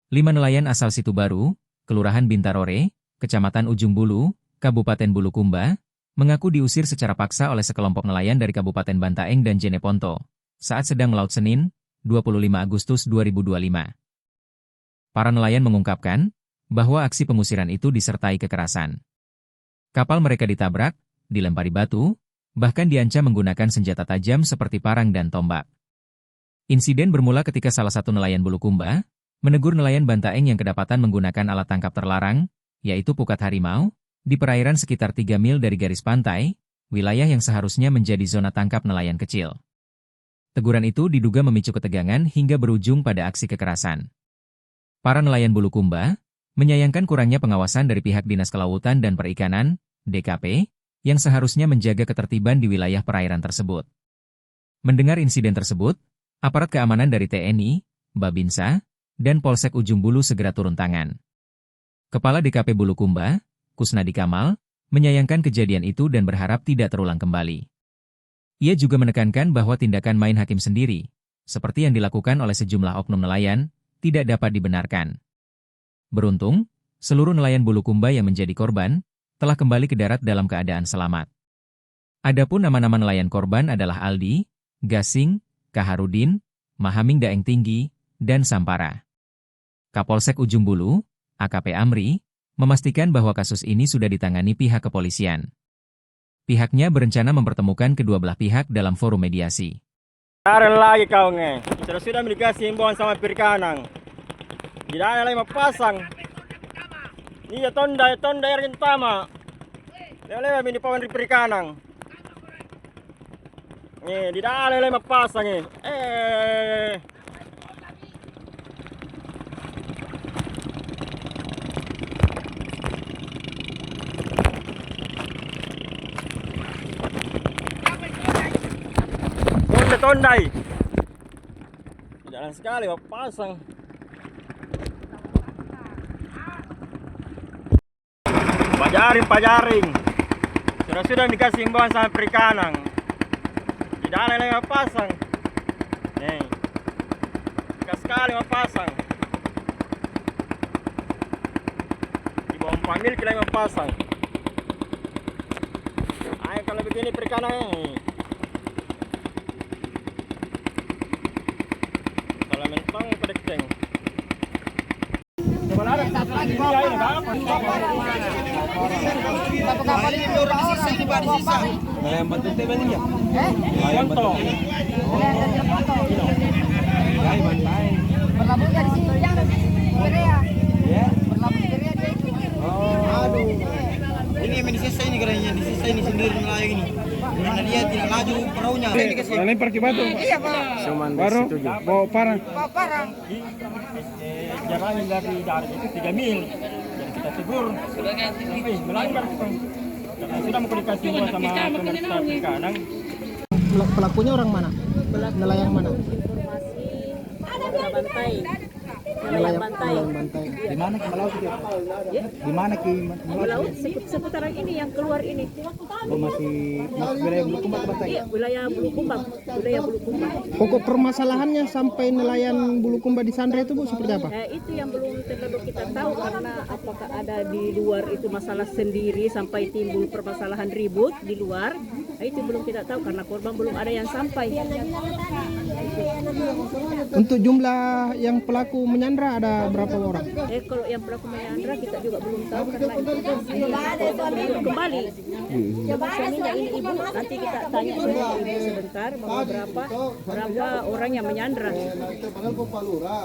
5 nelayan asal Situbaru, Kelurahan Bintarore, Kecamatan Ujung Bulu, Kabupaten Bulukumba, mengaku diusir secara paksa oleh sekelompok nelayan dari Kabupaten Bantaeng dan Jeneponto saat sedang melaut Senin, 25 Agustus 2025. Para nelayan mengungkapkan bahwa aksi pengusiran itu disertai kekerasan. Kapal mereka ditabrak, dilempari batu, bahkan diancam menggunakan senjata tajam seperti parang dan tombak. Insiden bermula ketika salah satu nelayan Bulukumba menegur nelayan Bantaeng yang kedapatan menggunakan alat tangkap terlarang, yaitu pukat harimau, di perairan sekitar 3 mil dari garis pantai, wilayah yang seharusnya menjadi zona tangkap nelayan kecil. Teguran itu diduga memicu ketegangan hingga berujung pada aksi kekerasan. Para nelayan Bulukumba menyayangkan kurangnya pengawasan dari pihak Dinas Kelautan dan Perikanan, DKP, yang seharusnya menjaga ketertiban di wilayah perairan tersebut. Mendengar insiden tersebut, aparat keamanan dari TNI, Babinsa, dan Polsek Ujung Bulu segera turun tangan. Kepala DKP Bulukumba, Kusnadi Kamal, menyayangkan kejadian itu dan berharap tidak terulang kembali. Ia juga menekankan bahwa tindakan main hakim sendiri, seperti yang dilakukan oleh sejumlah oknum nelayan, tidak dapat dibenarkan. Beruntung, seluruh nelayan Bulukumba yang menjadi korban, telah kembali ke darat dalam keadaan selamat. Adapun nama-nama nelayan korban adalah Aldi, Gasing, Kaharudin, Mahaming Daeng Tinggi, dan Sampara. Kapolsek Ujung Bulu, AKP Amri, memastikan bahwa kasus ini sudah ditangani pihak kepolisian. Pihaknya berencana mempertemukan kedua belah pihak dalam forum mediasi. Kemarin lagi kau nge, sudah dikasih himbauan sama perikanan. Tidak ada lagi pasang. Iya tonda yang pertama. Lele ini pawan di perikanan. Nih, tidak ada lagi pasang nih. Tondai. Jalan sekali pasang. Pajaring. Sudah dikasih himbauan sama perikanan. Tidak ada lagi pasang. Nih. Dekat sekali pasang. Di bawah 4 mil kita pasang. Ayo kalau begini perikanan ini. Mentang pedekeng. Coba ada satu lagi bawa ini apa? Kapal ini orang sisa ini baru sisa. Yang bantu tebel ya? Yang bantu. Hai bantai. Berlabuh dari situ yang Korea. Ya. Berlabuh di Korea dia itu. Oh. Aduh. Ini yang disisa ini keranya, disisa ini sendiri nelayan ini. Karena dia tidak laju perahunya. Lempar ke batu. Iya Pak. Baru bawa parang. Jaraknya dari darat itu 3 mil. Jadi kita tegur. Tapi melanggar kita. Karena sudah mengkomunikasi sama pemerintah perikanan. Pelakunya orang mana? Nelayan mana? Bantai. Nelayan Bantai. Di mana ke melaut itu? Di mana ke Melaut seputaran ini yang keluar ini. Oh, masih wilayah Bulukumba ke Bantai? Iya, wilayah Bulukumba. Pokok permasalahannya sampai nelayan Bulukumba disandra itu Bu seperti apa? Itu yang belum tentu kita tahu karena apakah ada di luar itu masalah sendiri sampai timbul permasalahan ribut di luar. Itu belum kita tahu karena korban belum ada yang sampai. Untuk jumlah yang pelaku menyandra ada berapa orang? Kalau yang pelaku menyandra kita juga belum tahu karena itu kembali. Suaminya ini ibu, nanti kita tanya sama ibu sebentar bahwa berapa orang yang menyandra.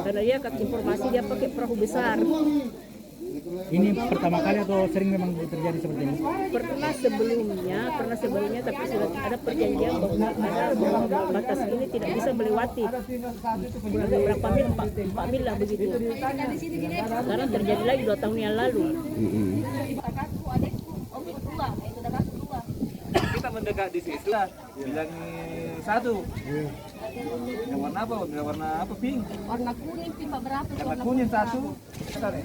Karena dia kasih informasi dia pakai perahu besar. Ini pertama kali atau sering memang terjadi seperti ini? Pernah sebelumnya tapi sudah ada perjanjian bahwa ada batas ini tidak bisa melewati. Berapa mil, 4 mil lah begitu. Sekarang terjadi lagi 2 tahun yang lalu. Kita mendekat di situ lah, bilang satu. Yang warna apa? Warna apa? Pink. Warna kuning, pink berapa? Warna kuning satu. Ada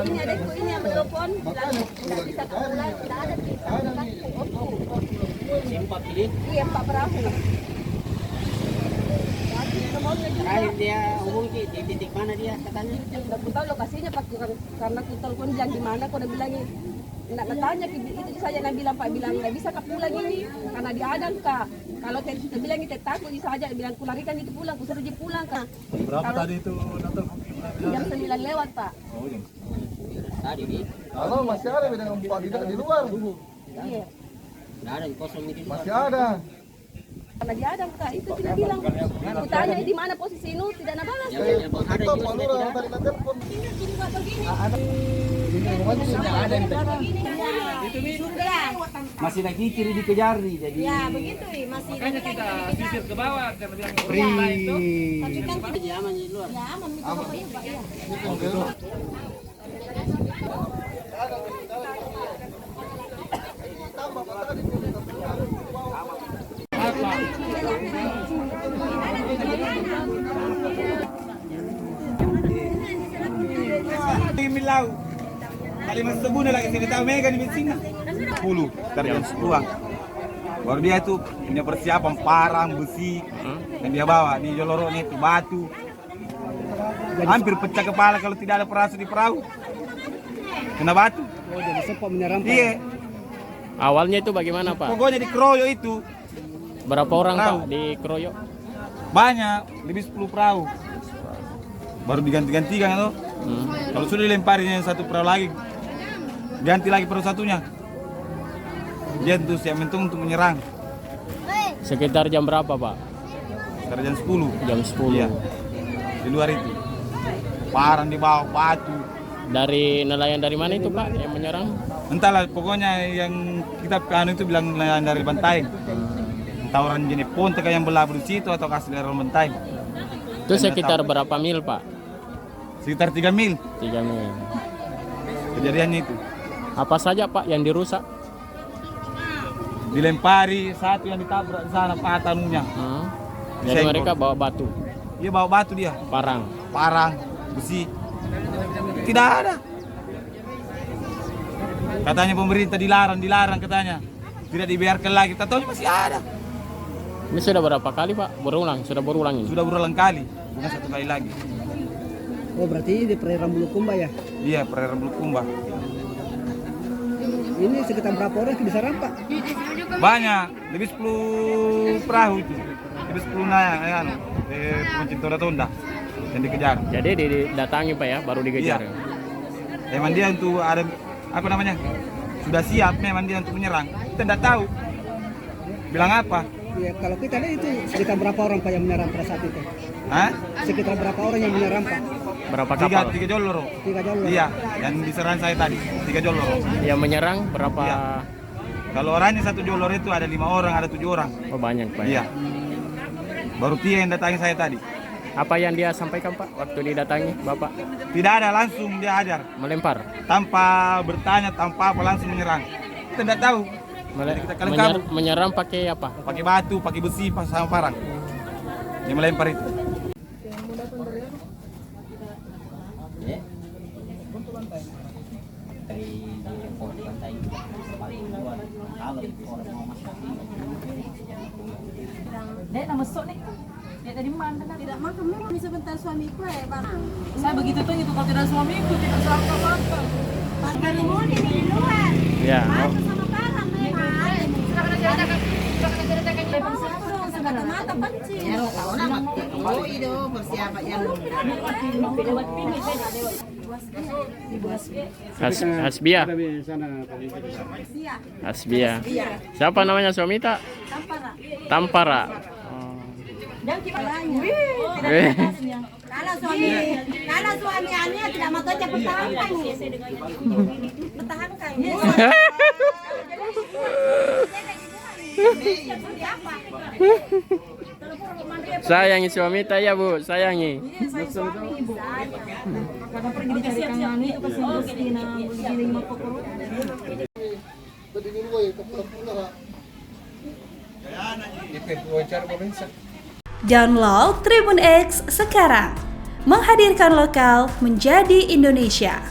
ini ada ini yang telepon, tidak bisa pulang, tidak ada kita. 4 mil. Iya, Pak Perahu. teleponnya juga. Terakhir dia hubungi di titik mana dia katanya? Udah ku tahu lokasinya Pak, karena ku telepon yang di mana, aku udah bilangin. Nak tanya itu saja nak bilang Pak, bilang nggak bisa pulang ini karena diadang Kak. Kalau kita bilang kita takut bisa aja bilang ku larikan itu pulang, ku suruh dia pulang Kak. Berapa tadi itu datang? Jam 9 lewat Pak. Oh, jam. Tadi di. Kalau masih ada dengan buka di luar. Iya. Nggak ada yang kosong ini. Masih ada. Karena diadang Kak, itu tidak bilang. Ku tanya di mana posisi Inu, tidak ada balas. Ada Itu juga Pak sudah Lurah tidak. tadi na telepon. Masih lagi kiri dikejar nih, jadi. Ya begitu masih. Makanya kita sisir ke bawah, kita bilang Tapi kan Jadi aman di luar. ya aman itu pokoknya Pak ya. Milau. Kali masuk subuh lagi sini tahu mega di sini. 10 dari jam 10. Baru dia itu punya persiapan parang, besi yang dia bawa di Joloro itu batu. Hampir pecah kepala kalau tidak ada perahu di perahu. Kena batu. Oh, jadi sempat menyeramkan. Iya. Awalnya itu bagaimana Pak? Pokoknya di keroyo itu Berapa orang Perahu. Pak di keroyok? banyak, lebih 10 perahu. Baru diganti-gantikan itu. Kalau sudah dilemparinya yang satu perahu lagi, ganti lagi perahu satunya. Dia itu siap mentung untuk menyerang. Sekitar jam berapa Pak? Sekitar jam 10. Jam 10. Iya. Di luar itu. Parang di bawah batu. Dari nelayan dari mana itu Pak yang menyerang? Entahlah, pokoknya yang kita anu itu bilang nelayan dari Bantaeng. Entah orang jenis ponte yang berlabuh di situ atau kasih dari orang Bantaeng. Itu sekitar berapa mil Pak? Sekitar 3 mil 3 mil. kejadiannya itu. Apa saja Pak yang dirusak? Dilempari, satu yang ditabrak di sana patah anunya. Jadi Disenggol. mereka bawa batu, Dia bawa batu dia, parang. parang, besi. Tidak ada. Katanya pemerintah dilarang katanya. Tidak dibiarkan lagi, kita tahu masih ada. Ini sudah berapa kali Pak? Sudah berulang ini? Sudah berulang kali, bukan satu kali lagi. Oh, berarti di perairan Bulukumba ya? Iya, perairan Bulukumba. Ini sekitar berapa orang yang bisa rampak? Banyak, lebih 10 perahu itu. Lebih 10 nayang, pencipta Tonda yang dikejar. Jadi didatangi Pak ya, baru dikejar. Iya. Memang dia untuk ada, apa namanya, sudah siap memang dia untuk menyerang. Kita tidak tahu. Bilang apa? Ya, kalau kita lihat itu sekitar berapa orang Pak yang menyerang pada saat itu? Hah? Sekitar berapa orang yang menyerang Pak? Berapa kapal? 3 joloro. 3 jalur. Iya, yang diserang saya tadi, 3 joloro. Yang menyerang berapa? Iya. Kalau orangnya 1 joloro itu ada 5 orang, ada 7 orang. Oh banyak Pak. Iya. Baru dia yang datangi saya tadi. Apa yang dia sampaikan Pak waktu didatangi Bapak? Tidak ada, langsung dia hajar. Melempar? Tanpa bertanya, tanpa apa, langsung menyerang. Kita tidak tahu. Jadi kita kalian kabur. Menyerang pakai apa? Pakai batu, pakai besi, sama parang. Dia melempar itu. Dek, nama sok nih. Ya tadi mana? Tidak makan memang ini sebentar suamiku ya bang. Saya begitu tuh itu kalau tidak suamiku tidak sangka apa. Dari mana ini di luar? Ya. Masuk sama parang memang. Mata pancing. Ya lo tahu nama. Oh itu persiapan yang. Hasbia. Hasbia. Siapa namanya suami tak? Tampara. Dan kibalanya. Kalau suami Ania tidak mau kerja pertahankan. Pertahankan. Sayangi suami tak ya Bu, sayangi. Kadang pergi dicarikan anu itu kasih Justina begini mau pokok. Download Tribun X sekarang, menghadirkan lokal menjadi Indonesia.